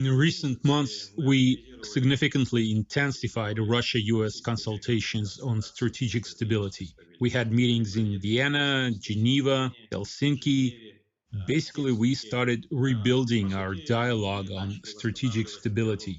In recent months, we significantly intensified Russia-US consultations on strategic stability. We had meetings in Vienna, Geneva, Helsinki. Basically, we started rebuilding our dialogue on strategic stability.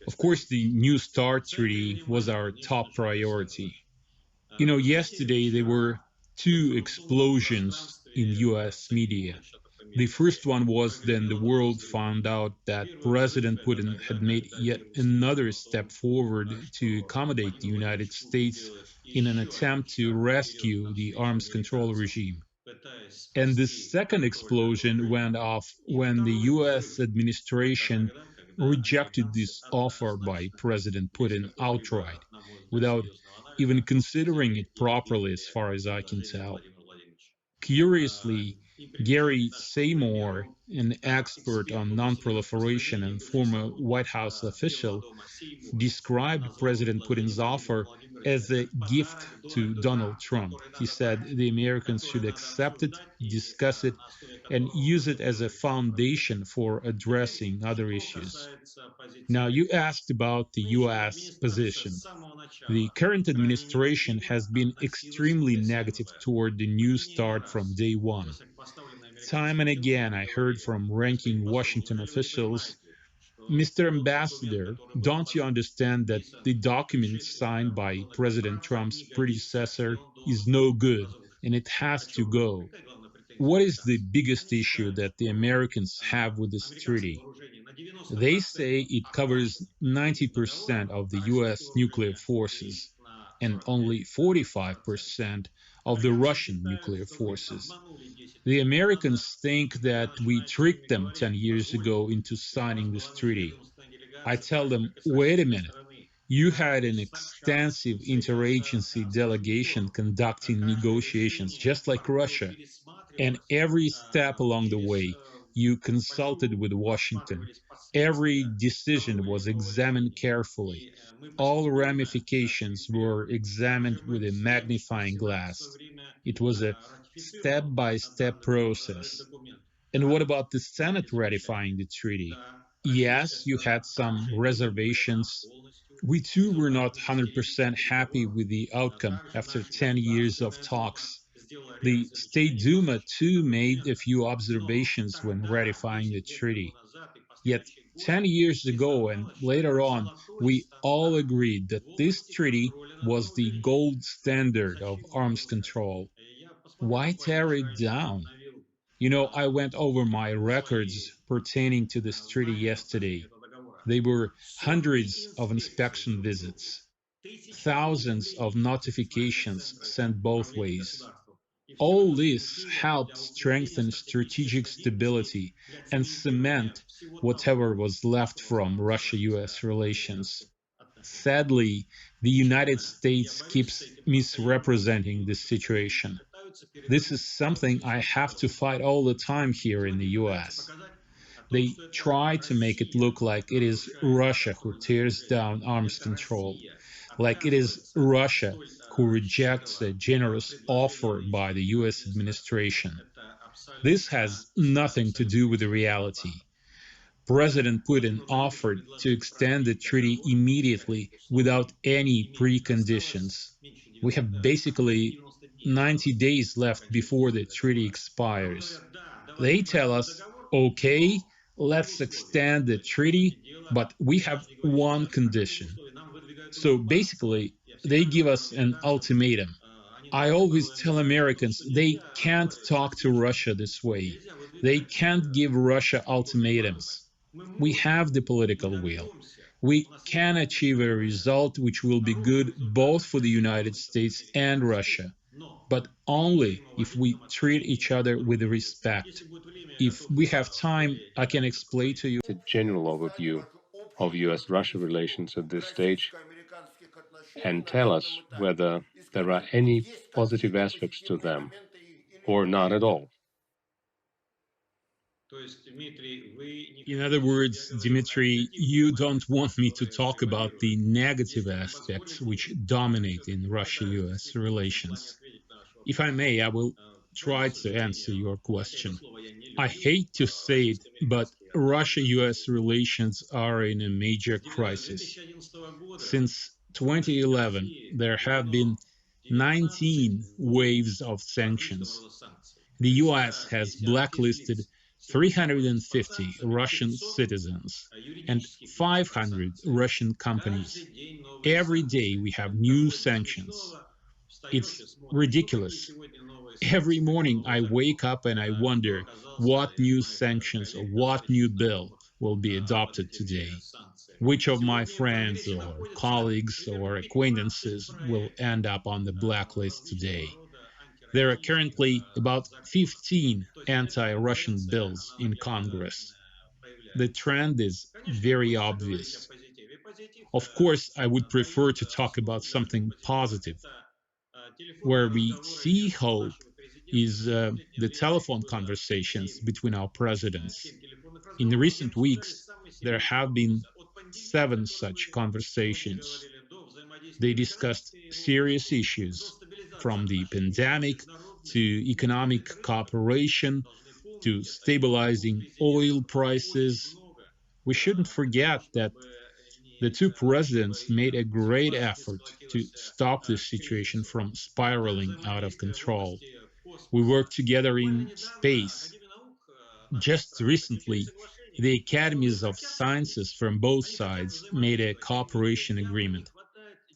Of course, the New START treaty was our top priority. Yesterday there were two explosions in US media. The first one was then the world found out that President Putin had made yet another step forward to accommodate the United States in an attempt to rescue the arms control regime. And the second explosion went off when the US administration rejected this offer by President Putin outright, without even considering it properly, as far as I can tell. Curiously, Gary Seymour, an expert on nonproliferation and former White House official, described President Putin's offer as a gift to Donald Trump. He said the Americans should accept it, discuss it, and use it as a foundation for addressing other issues. Now, you asked about the US position. The current administration has been extremely negative toward the New START from day one. Time and again, I heard from ranking Washington officials, Mr. Ambassador, don't you understand that the document signed by President Trump's predecessor is no good and it has to go? What is the biggest issue that the Americans have with this treaty? They say it covers 90% of the US nuclear forces and only 45% of the Russian nuclear forces. The Americans think that we tricked them 10 years ago into signing this treaty. I tell them, wait a minute. You had an extensive interagency delegation conducting negotiations, just like Russia. And every step along the way, you consulted with Washington. Every decision was examined carefully. All ramifications were examined with a magnifying glass. It was a step-by-step process. And what about the Senate ratifying the treaty? Yes, you had some reservations. We too were not 100% happy with the outcome after 10 years of talks. The State Duma too made a few observations when ratifying the treaty. Yet 10 years ago and later on, we all agreed that this treaty was the gold standard of arms control. Why tear it down? I went over my records pertaining to this treaty yesterday. They were hundreds of inspection visits, thousands of notifications sent both ways. All this helped strengthen strategic stability and cement whatever was left from Russia-US relations. Sadly, the United States keeps misrepresenting this situation. This is something I have to fight all the time here in the US. They try to make it look like it is Russia who tears down arms control, like it is Russia who rejects a generous offer by the US administration. This has nothing to do with the reality. President Putin offered to extend the treaty immediately without any preconditions. We have basically 90 days left before the treaty expires. They tell us, okay, let's extend the treaty, but we have one condition. So basically, they give us an ultimatum. I always tell Americans they can't talk to Russia this way. They can't give Russia ultimatums. We have the political will. We can achieve a result which will be good both for the United States and Russia, but only if we treat each other with respect. If we have time, I can explain to you A general overview of US-Russia relations at this stage and tell us whether there are any positive aspects to them or not at all. In other words, Dmitry, you don't want me to talk about the negative aspects which dominate in Russia-US relations. If I may, I will try to answer your question. I hate to say it, but Russia-US relations are in a major crisis. Since 2011, there have been 19 waves of sanctions. The US has blacklisted 350 Russian citizens and 500 Russian companies. Every day we have new sanctions. It's ridiculous. Every morning I wake up and I wonder what new sanctions or what new bill will be adopted today. Which of my friends or colleagues or acquaintances will end up on the blacklist today? There are currently about 15 anti Russian bills in Congress. The trend is very obvious. Of course, I would prefer to talk about something positive. Where we see hope is the telephone conversations between our presidents. In recent weeks, there have been 7 such conversations. They discussed serious issues, from the pandemic to economic cooperation to stabilizing oil prices. We shouldn't forget that the two presidents made a great effort to stop this situation from spiraling out of control. We worked together in space. Just recently, the academies of sciences from both sides made a cooperation agreement.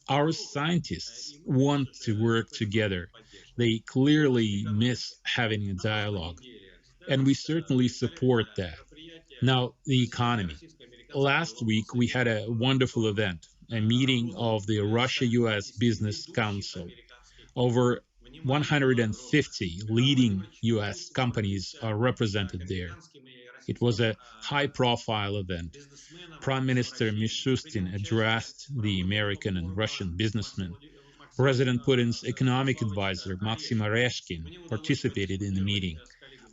Our scientists want to work together. They clearly miss having a dialogue, and we certainly support that. Now, the economy. Last week, we had a wonderful event, a meeting of the Russia-US Business Council. Over 150 leading US companies are represented there. It was a high-profile event. Prime Minister Mishustin addressed the American and Russian businessmen. President Putin's economic advisor, Maxim Oreshkin, participated in the meeting.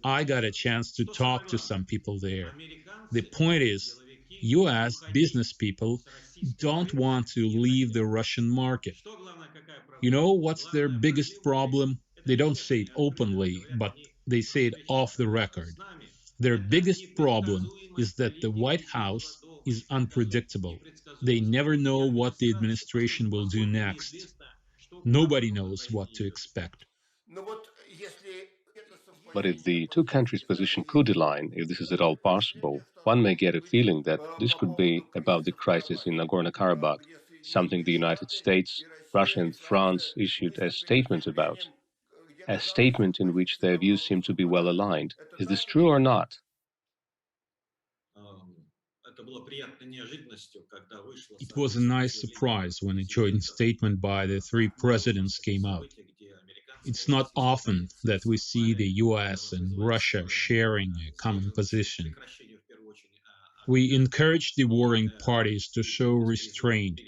I got a chance to talk to some people there. The point is, US business people don't want to leave the Russian market. You know what's their biggest problem? They don't say it openly, but they say it off the record. Their biggest problem is that the White House is unpredictable. They never know what the administration will do next. Nobody knows what to expect. But if the two countries' position could align, if this is at all possible, one may get a feeling that this could be about the crisis in Nagorno-Karabakh, something the United States, Russia and France issued a statement about, a statement in which their views seem to be well aligned. Is this true or not? It was a nice surprise when a joint statement by the three presidents came out. It's not often that we see the US and Russia sharing a common position. We encourage the warring parties to show restraint,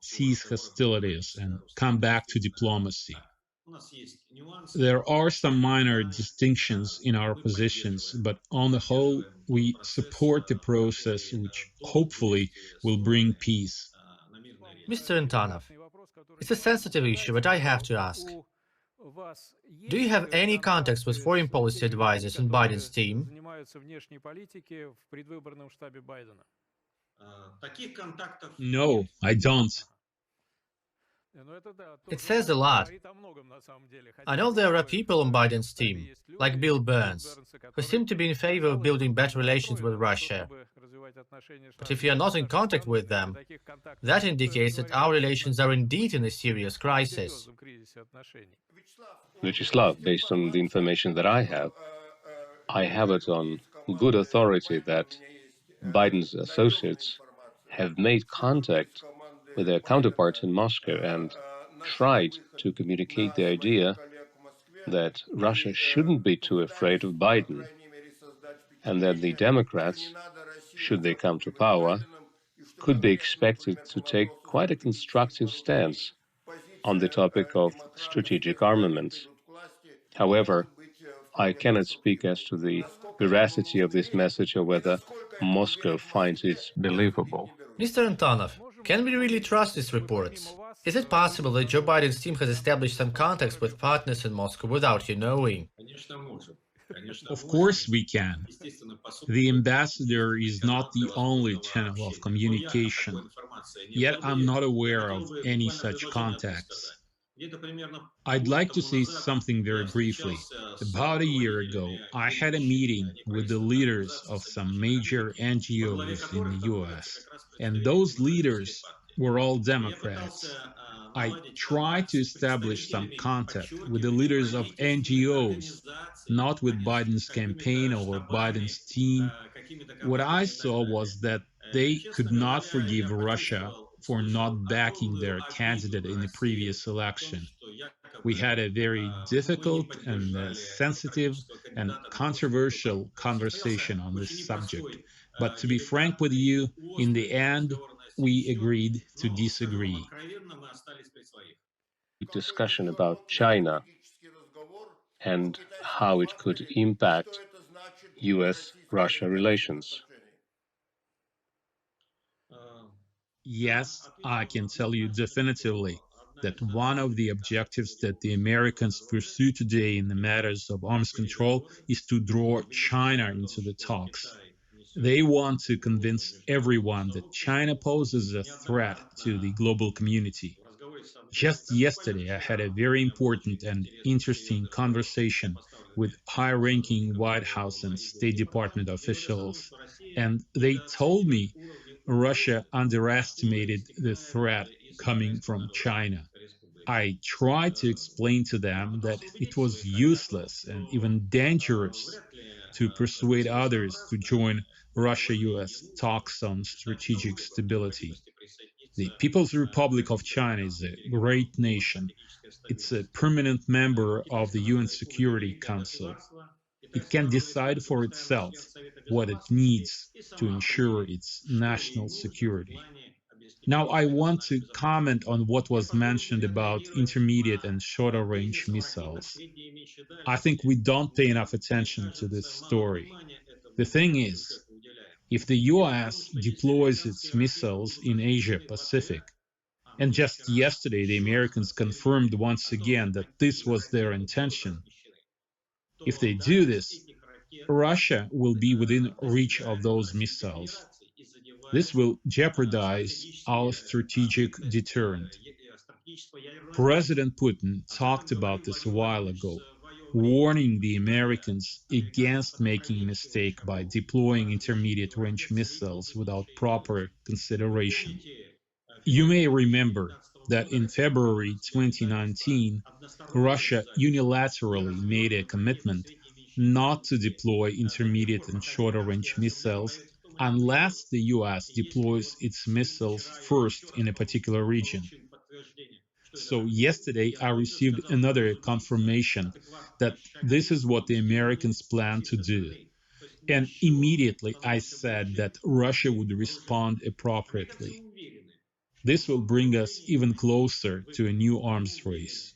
cease hostilities, and come back to diplomacy. There are some minor distinctions in our positions, but on the whole, we support the process which hopefully will bring peace. Mr. Antonov, it's a sensitive issue, but I have to ask. Do you have any contacts with foreign policy advisors in Biden's team? No, I don't. It says a lot. I know there are people on Biden's team, like Bill Burns, who seem to be in favor of building better relations with Russia. But if you are not in contact with them, that indicates that our relations are indeed in a serious crisis. Vyacheslav, based on the information that I have it on good authority that Biden's associates have made contact with their counterparts in Moscow and tried to communicate the idea that Russia shouldn't be too afraid of Biden, and that the Democrats, should they come to power, could be expected to take quite a constructive stance on the topic of strategic armaments. However, I cannot speak as to the veracity of this message or whether Moscow finds it believable. Mr. Antonov, can we really trust these reports? Is it possible that Joe Biden's team has established some contacts with partners in Moscow without you knowing? Of course we can. The ambassador is not the only channel of communication, yet I'm not aware of any such contacts. I'd like to say something very briefly. About a year ago, I had a meeting with the leaders of some major NGOs in the US, and those leaders were all Democrats. I tried to establish some contact with the leaders of NGOs, not with Biden's campaign or Biden's team. What I saw was that they could not forgive Russia for not backing their candidate in the previous election. We had a very difficult and sensitive and controversial conversation on this subject. But to be frank with you, in the end, we agreed to disagree. Discussion about China and how it could impact US-Russia relations. Yes, I can tell you definitively that one of the objectives that the Americans pursue today in the matters of arms control is to draw China into the talks. They want to convince everyone that China poses a threat to the global community. Just yesterday, I had a very important and interesting conversation with high ranking White House and State Department officials, and they told me Russia underestimated the threat coming from China. I tried to explain to them that it was useless and even dangerous to persuade others to join Russia US talks on strategic stability. The People's Republic of China is a great nation. It's a permanent member of the UN Security Council. It can decide for itself what it needs to ensure its national security. Now, I want to comment on what was mentioned about intermediate and shorter range missiles. I think we don't pay enough attention to this story. The thing is, if the US deploys its missiles in Asia Pacific, and just yesterday the Americans confirmed once again that this was their intention, if they do this, Russia will be within reach of those missiles. This will jeopardize our strategic deterrent. President Putin talked about this a while ago, warning the Americans against making a mistake by deploying intermediate range missiles without proper consideration. You may remember that in February 2019, Russia unilaterally made a commitment not to deploy intermediate and shorter range missiles unless the US deploys its missiles first in a particular region. So yesterday I received another confirmation that this is what the Americans plan to do. And immediately I said that Russia would respond appropriately. This will bring us even closer to a new arms race.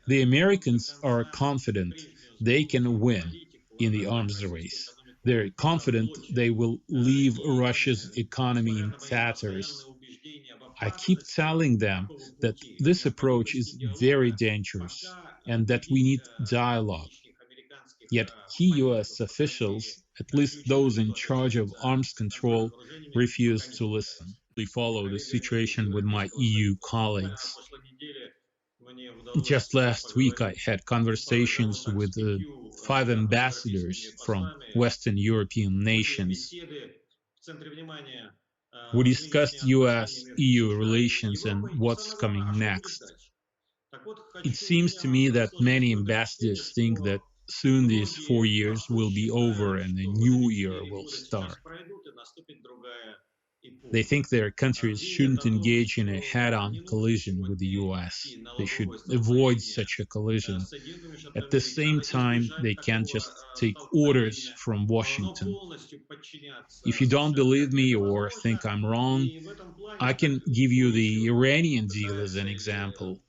The Americans are confident they can win in the arms race. They're confident they will leave Russia's economy in tatters. I keep telling them that this approach is very dangerous and that we need dialogue. Yet key US officials, at least those in charge of arms control, refuse to listen. We follow the situation with my EU colleagues. Just last week, I had conversations with 5 ambassadors from Western European nations. We discussed US EU relations and what's coming next. It seems to me that many ambassadors think that soon these 4 years will be over and a new era will start. They think their countries shouldn't engage in a head-on collision with the US. They should avoid such a collision. At the same time, they can't just take orders from Washington. If you don't believe me or think I'm wrong, I can give you the Iranian deal as an example.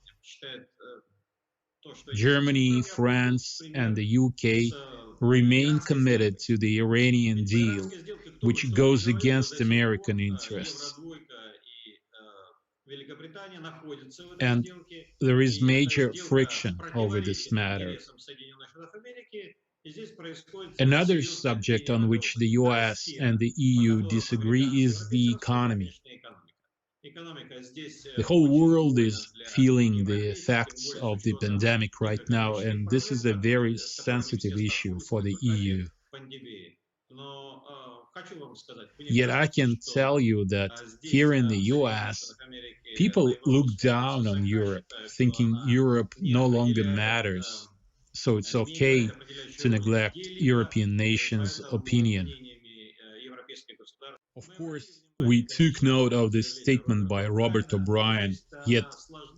Germany, France, and the UK remain committed to the Iranian deal, which goes against American interests. And there is major friction over this matter. Another subject on which the US and the EU disagree is the economy. The whole world is feeling the effects of the pandemic right now, and this is a very sensitive issue for the EU. Yet I can tell you that here in the US, people look down on Europe, thinking Europe no longer matters. So it's okay to neglect European nations' opinion. Of course, we took note of this statement by Robert O'Brien, yet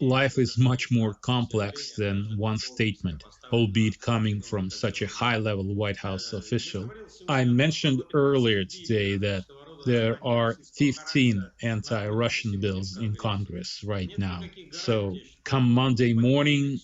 life is much more complex than one statement, albeit coming from such a high-level White House official. I mentioned earlier today that there are 15 anti-Russian bills in Congress right now. So come Monday morning,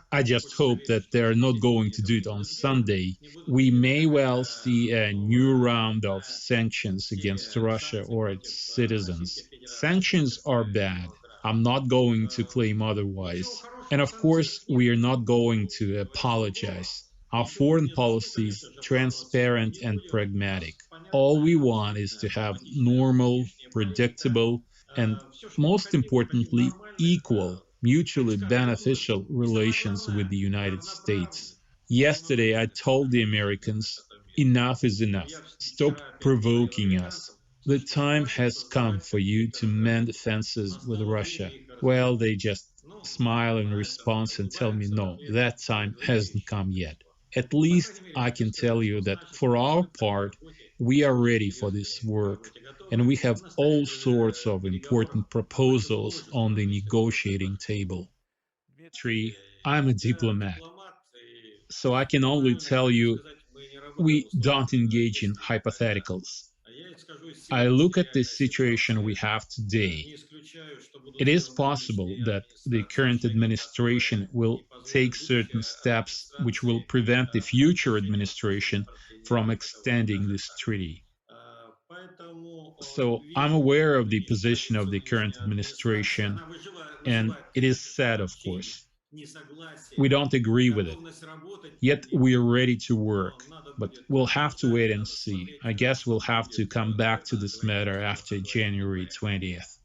I just hope that they're not going to do it on Sunday. We may well see a new round of sanctions against Russia or its citizens. Sanctions are bad. I'm not going to claim otherwise. And of course, we are not going to apologize. Our foreign policy is transparent and pragmatic. All we want is to have normal, predictable, and most importantly, equal, mutually beneficial relations with the United States. Yesterday, I told the Americans, enough is enough. Stop provoking us. The time has come for you to mend fences with Russia. Well, they just smile in response and tell me, no, that time hasn't come yet. At least I can tell you that for our part, we are ready for this work, and we have all sorts of important proposals on the negotiating table. 3. I'm a diplomat, so I can only tell you we don't engage in hypotheticals. I look at the situation we have today. It is possible that the current administration will take certain steps which will prevent the future administration from extending this treaty. So I'm aware of the position of the current administration, and it is sad, of course. We don't agree with it. Yet we are ready to work, but we'll have to wait and see. I guess we'll have to come back to this matter after January 20th.